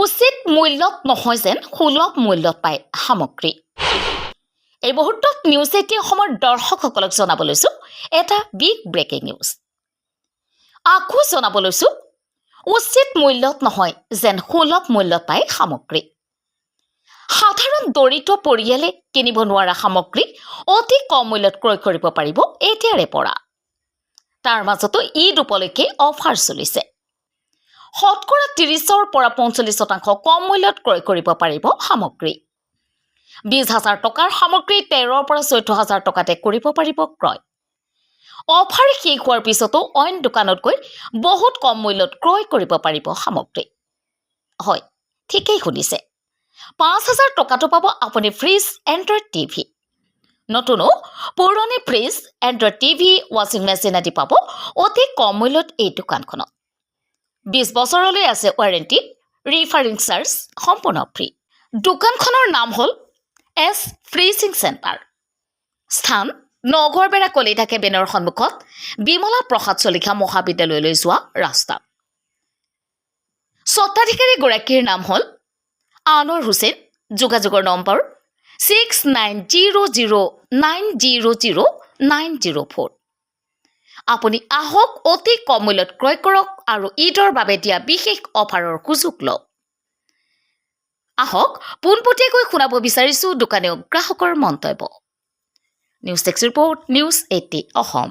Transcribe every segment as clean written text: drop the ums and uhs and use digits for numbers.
উচিত মূল্যত নহয় যেন সুলভ মূল্যত পায় সামগ্ৰী। এই মুহূৰ্তত নিউজ 18 অসমৰ দৰ্শকসকলক জনাব লৈছোঁ এটা বিগ ব্ৰেকিং নিউজ। আকৌ জনাব লৈছোঁ উচিত মূল্যত নহয় যেন সুলভ মূল্যত পায় সামগ্ৰী। সাধাৰণ দৰিদ্ৰ পৰিয়ালে কিনিব নোৱাৰা সামগ্ৰী অতি কম মূল্যত ক্ৰয় কৰিব পাৰিব এতিয়াৰে পৰা। তাৰ মাজতো ঈদ উপলক্ষে অফাৰ চলিছে। শতকৰা 30ৰ পৰা 45% কম মূল্যত ক্ৰয় কৰিব পাৰিব সামগ্ৰী। 20,000 টকাৰ সামগ্ৰী 13ৰ পৰা 14,000 টকাতে কৰিব পাৰিব ক্ৰয়। অফাৰ শেষ হোৱাৰ পিছতো অইন দোকানতকৈ বহুত কম মূল্যত ক্ৰয় কৰিব পাৰিব সামগ্ৰী। হয়, ঠিকেই শুনিছে। 5,000 টকাটো পাব আপুনি ফ্ৰিজ, এণ্ড্ৰইড টিভি। নতুনো পুৰণি ফ্ৰিজ, এণ্ড্ৰইড টিভি, ৱাশ্বিং মেচিন আদি পাব অতি কম মূল্যত এই দোকানখনত। 20 বছৰলৈ আছে ৱাৰেণ্টি, ৰিফাৰিং চাৰ্জ সম্পূৰ্ণ ফ্ৰী। দোকানখনৰ নাম হ'ল এছ ফ্ৰিজিং চেণ্টাৰ। স্থান নগৰবেৰা কলিতা কেবিনৰ সন্মুখত বিমলা প্ৰসাদ চলিহা মহাবিদ্যালয়লৈ যোৱা ৰাস্তা। স্বত্বাধিকাৰীগৰাকীৰ নাম হ'ল আনোৱাৰ হুছেইন। যোগাযোগৰ নম্বৰ 6900900904। আপুনি আহক, অতি কম মূল্যত ক্ৰয় কৰক আৰু ঈদৰ বাবে দিয়া বিশেষ অফাৰৰ সুযোগ লওক। আহক, পোনপটীয়াকৈ শুনাব বিচাৰিছোঁ দোকানী গ্ৰাহকৰ মন্তব্য। নিউজ টেক্স ৰিপৰ্ট, নিউজ 18 অসম।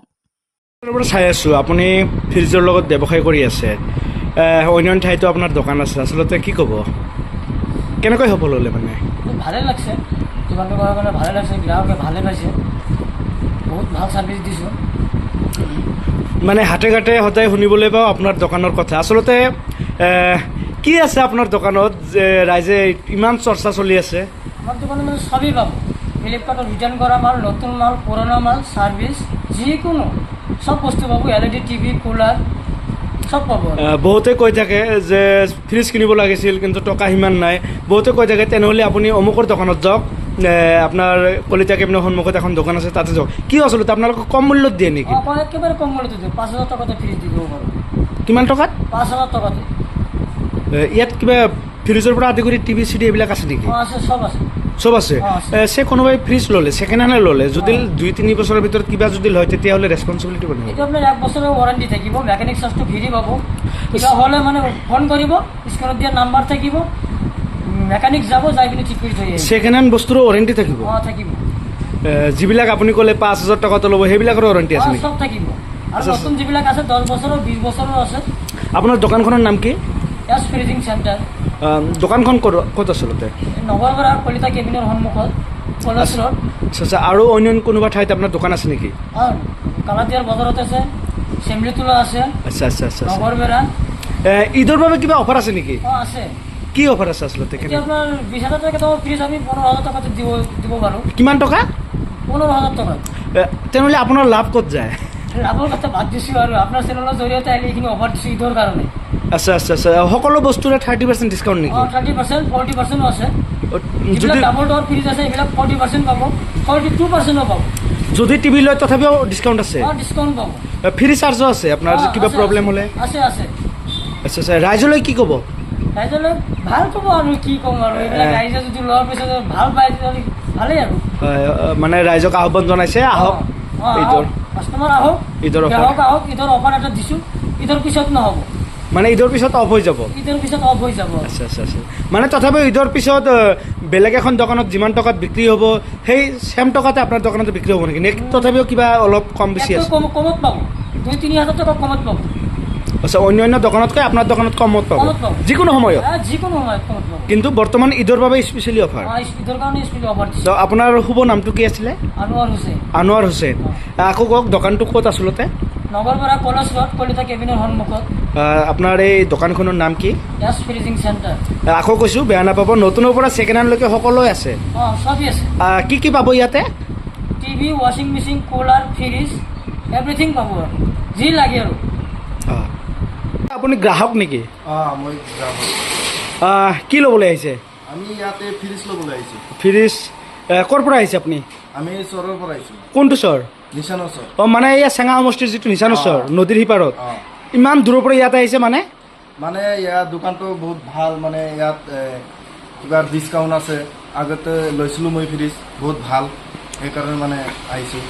চাই আছোঁ আপুনি ফ্ৰিজৰ লগত ব্যৱসায় কৰি আছে, অন্য ঠাইতো আপোনাৰ দোকান আছে, আচলতে কি ক'ব, কেনেকৈ সফল হ'লে? মানে ভালে লাগছে, দোকানটো কৰাৰ কাৰণে ভালে লাগছে, গ্ৰাহকে ভালে পাইছে, বহুত ভাল ছাৰ্ভিচ দিছোঁ। মানে হাতে ঘাটে সদায় শুনিবলৈ পাওঁ আপোনাৰ দোকানৰ কথা। আচলতে কি আছে আপোনাৰ দোকানত যে ৰাইজে ইমান চৰ্চা চলি আছে? আমার দোকানে মানে সবই পাবো, ফ্লিপকার্টত রিটার্ন করা মাল, নতুন মাল, পুরোনো মাল, সার্ভিস, যিকোনো সব বস্তু পাবো। এলইডি টিভি, কুলার সব পাবো। বহুতে কৈ থাকে যে ফ্ৰিজ কিনিব লাগিছিল কিন্তু টকা সিমান নাই। বহুতে কৈ থাকে তেনেহ'লে আপুনি অমুকৰ দোকানত যাওক, আপোনাৰ কলিতা কেবিনৰ সন্মুখত এখন দোকান আছে, তাতে যাওক। কি আচলতে আপোনালোকক কম মূল্যত দিয়ে নেকি? একেবারে কম মূল্যতে দিও, 5,000 টাকাতে ফ্রিজ দি দিব পারো। কিমান টকাত? 5,000 টাকাতে। ইয়াত কিবা ফ্ৰিজৰ পৰা আদি কৰি টিভি চিডি এইবিলাক আছে নেকি? আছে, সব আছে। চব আছে। সে কোনোবাই ফ্ৰিজ ল'লে, ছেকেণ্ড হেণ্ড ল'লে, যদি 2-3 বছৰৰ ভিতৰত কিবা যদি লয় তেতিয়াহ'লে ৰেছপঞ্চিবিলিটি বনিব? এইটো আপোনাৰ 1 বছৰৰ ৱাৰেণ্টি থাকিব, মেকানিক চাৰ্জটো ফ্ৰী পাব। কিবা হ'লে মানে ফোন কৰিব, স্ক্ৰীনত দিয়া নাম্বাৰ থাকিব, মেকানিক যাব, যাই পিনে ঠিক কৰি থৈ আহিব। ছেকেণ্ড হেণ্ড বস্তুৰো ৱাৰেণ্টি থাকিব? থাকিব। যিবিলাক আপুনি ক'লে 5,000 টকাটো ল'ব, সেইবিলাকৰো ৱাৰেণ্টি আছে নেকি? সব থাকিব। আৰু নতুন যিবিলাক আছে 10 বছৰৰ, 20 বছৰৰ আছে। আপোনাৰ দোকানখনৰ নাম কি? S freezing centre. দোকানখন ক'ত আচলতে? নগৰবেৰা কলিতা কেবিনৰ সন্মুখত, কলেজ ৰোড। আচ্ছা, আৰু অন্য কোনোবা ঠাইত আপোনাৰ দোকান আছে নেকি? কালাতিয়াৰ বজাৰত আছে, চেমলিতলা আছে। আচ্ছা আচ্ছা আচ্ছা। নগৰবেৰা। ঈদৰ বাবে কিবা অফাৰ আছে নেকি? আছে। কি অফাৰ আছে আচলতে? এতিয়া আপোনাৰ 20,000 টকা ফ্ৰিজ আমি 15,000 টকাতে দিব পাৰোঁ। কিমান টকা? 15,000 টকা। তেনেহ'লে আপোনাৰ লাভ ক'ত যায়? লাভৰ কথা বাদ দিছোঁ আৰু আপোনাৰ চেনেলৰ জৰিয়তে আহিলে এইখিনি অফাৰ দিছোঁ ঈদৰ কাৰণে। আচ্ছা আচ্ছা আচ্ছা। সকলো বস্তুৰে 30% ডিছকাউণ্ট নেকি? 30%, 40% আছে। যদি যিবিলাক ডাবল ডোৰ ফ্ৰিজ আছে এইবিলাক 40% পাব, 42% পাব। যদি টিভি লয় তথাপিও ডিছকাউণ্ট আছে? ডিছকাউণ্ট পাব। ফ্ৰী চাৰ্জো আছে আপোনাৰ কিবা প্ৰব্লেম হ'লে? আছে আছে। আচ্ছা আচ্ছা। ৰাইজলৈ কি ক'ব? ৰাইজলৈ ভাল ক'ব আৰু কি ক'ম আৰু, এইবিলাক ৰাইজে যদি লোৱাৰ পিছত ভাল পায় তেতিয়াহ'লে ভালেই আৰু। মানে ৰাইজক আহ্বান জনাইছে, আহক ঈদৰ, কাষ্টমাৰ আহক, ঈদৰ গ্ৰাহক আহক। ঈদৰ অফাৰ এটা দিছোঁ, ঈদৰ পিছত নহ'ব, মানে ঈদৰ পিছত অফ হৈ যাব? ঈদৰ পিছত অফ হৈ যাব। আচ্ছা আচ্ছা আচ্ছা। মানে তথাপিও ঈদৰ পিছত বেলেগ এখন দোকানত যিমান টকাত বিক্ৰী হ'ব সেই ছেম টকাতে আপোনাৰ দোকানতো বিক্ৰী হ'ব নেকি? তথাপিও কিবা অলপ কম বেছি আছে? কমত পাব, 2-3,000 টকা কমত পাব। আচ্ছা, অন্য দোকানতকৈ আপোনাৰ দোকানত কমত পাব যিকোনো সময়ত? যিকোনো সময়ত কমত পাব। কিন্তু বৰ্তমান ঈদৰ বাবে স্পেচিয়েলি অফাৰ? ঈদৰ কাৰণে স্পেচিয়েলি অফাৰ দিছোঁ। আপোনাৰ শুভ নামটো কি আছিলে? আনোৱাৰ হুছেইন। আনোৱাৰ হুছেইন। আকৌ কওক, দোকানটো ক'ত আচলতে? নগৰবেৰা কলেজ ৰোড, কলিতা কেবিনৰ সন্মুখত। আপোনাৰ এই দোকানখনৰ নাম কি? S freezing centre. আকৌ কৈছোঁ, বেয়া নাপাব, নতুনৰ পৰা ছেকেণ্ড হেণ্ডলৈকে সকলোৱে আছে? চবই আছে। কি কি পাব ইয়াতে? টিভি, ৱাশ্বিং মেচিন, কুলাৰ, ফ্ৰিজ, এভৰিথিং পাব আৰু যি লাগে আৰু। আপুনি গ্ৰাহক নেকি? মই গ্ৰাহক। কি ল'বলৈ আহিছে? আমি ইয়াতে ফ্ৰিজ ল'বলৈ আহিছোঁ। ফ্ৰিজ ক'ৰ পৰা আহিছে আপুনি? আমি চৰৰ পৰা আহিছোঁ। কোনটো চৰ? নিচানৰ চৰ। মানে এয়া চেঙা সমষ্টিৰ যিটো নিচানৰ চৰ, নদীৰ সিপাৰত। ইমান দূৰৰ পৰা ইয়াতে আহিছে মানে? মানে ইয়াত দোকানটো বহুত ভাল, মানে ইয়াত কিবা ডিছকাউণ্ট আছে। আগতে লৈছিলোঁ মই ফ্ৰিজ, বহুত ভাল, সেইকাৰণে মানে আহিছোঁ।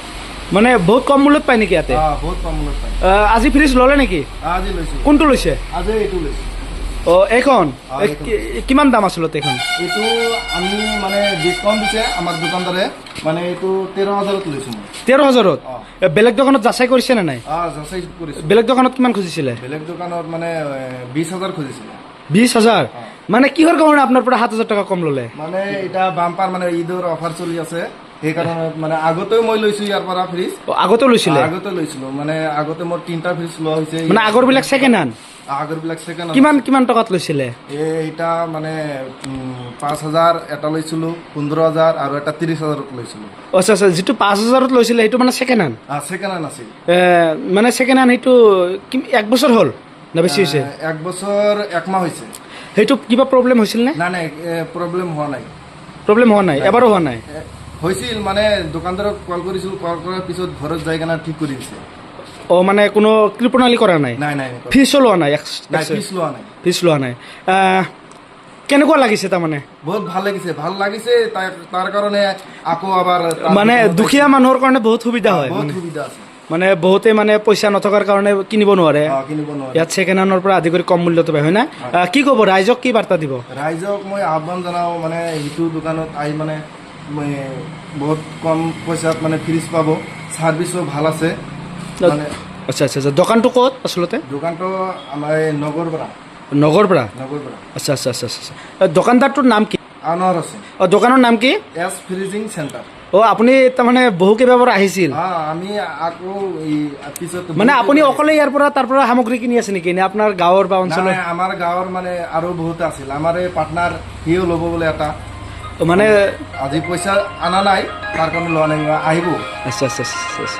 মানে বহুত কম মূল্যত পায় নেকি ইয়াতে? বহুত কম মূল্যত পায়। আজি ফ্ৰিজ ল'লে নেকি? আজি লৈছোঁ। কোনটো লৈছে? আজি এইটো লৈছোঁ। এইখন এইখন। কিমান দাম আচলতে এইখন? এইটো আমি মানে ডিছকাউণ্ট দিছে আমাৰ দোকানদাৰে, মানে এইটো 13,000ত লৈছোঁ মই। 13,000ত? বেলেগ দোকানত যাচাই কৰিছে নে নাই? যাচাই কৰিছোঁ। বেলেগ দোকানত কিমান খুজিছিলে? বেলেগ দোকানত মানে 20,000 খুজিছিলে। 20,000? মানে কিহৰ কাৰণে আপোনাৰ পৰা 7,000 টকা কম ল'লে? মানে এটা বাম্পাৰ, মানে ঈদৰ অফাৰ চলি আছে, সেইকাৰণে মানে আগতেও মই লৈছোঁ ইয়াৰ পৰা ফ্ৰিজ। আগতে লৈছিলে? আগতে লৈছিলোঁ, মানে আগতে মোৰ 3টা ফ্ৰিজ লোৱা হৈছে। মানে আগৰবিলাক ছেকেণ্ড হেণ্ড? আগৰবিলাক ছেকেণ্ড। কিমান টকাত লৈছিলে? এইটা মানে 5,000 এটা লৈছিলোঁ, 15,000 আৰু এটা 30,000ত লৈছিলোঁ। আচ্ছা আচ্ছা, যিটো 5,000ত লৈছিলে সেইটো মানে ছেকেণ্ড হেণ্ড? ছেকেণ্ড হেণ্ড আছিল। মানে ছেকেণ্ড হেণ্ড সেইটো 1 বছৰ হ'ল না বেছি হৈছে? 1 বছৰ 1 মাহ হৈছে। সেইটো কিবা প্ৰব্লেম হৈছিল নে? নাই প্ৰব্লেম হোৱা নাই। প্ৰব্লেম হোৱা নাই? এবাৰো হোৱা নাই? হৈছিল, মানে দোকানদাৰক কল কৰিছিলোঁ, কল কৰাৰ পিছত ঘৰত যাই কেনে ঠিক কৰি দিছে। মানে কোনো কৃপণালী কৰা নাই? নাই। ফিজো লোৱা নাই? ফিজ লোৱা নাই। ফিজ লোৱা নাই। কেনেকুৱা লাগিছে তাৰমানে? বহুত ভাল লাগিছে, তাৰ কাৰণে আকৌ আবাৰ মানে দুখীয়া মানুহৰ কাৰণে বহুত সুবিধা হয়। বহুত সুবিধা আছে। মানে বহুতে মানে পইচা নথকাৰ কাৰণে কিনিব নোৱাৰে। ইয়াত ছেকেণ্ড হেণ্ডৰ পৰা আদি কৰি কম মূল্যটো পায়, হয় না? কি ক'ব ৰাইজক, কি বাৰ্তা দিব? ৰাইজক মই আহ্বান জনাওঁ, মানে সেইটো দোকানত আহি মানে বহুত কম পইচাত মানে ফ্ৰিজ পাব, ছাৰ্ভিচো ভাল আছে। মানে আচ্ছা আচ্ছা আচ্ছা, দোকানটো ক'ত আচলতে? দোকানটো আমাৰ এই নগৰপাৰা। আচ্ছা আচ্ছা আচ্ছা আচ্ছা। দোকানদাৰটোৰ নাম কি? আনোৱাৰ আছে। দোকানৰ নাম কি? S freezing centre. আপুনি তাৰমানে বহু কেইবাবাৰ আহিছিল? আমি আকৌ পিছত মানে আপুনি অকলে ইয়াৰ পৰা তাৰ পৰা সামগ্ৰী কিনি আছে নেকি, নে আপোনাৰ গাঁৱৰ বা অঞ্চলৰ? আমাৰ গাঁৱৰ মানে আৰু বহুত আছিল। আমাৰ এই পাৰ্টনাৰ সিও ল'ব বোলে এটা, মানে আজি পইচা অনা নাই, তাৰ কাৰণে লোৱা নাই, আহিব। আচ্ছা আচ্ছা আচ্ছা।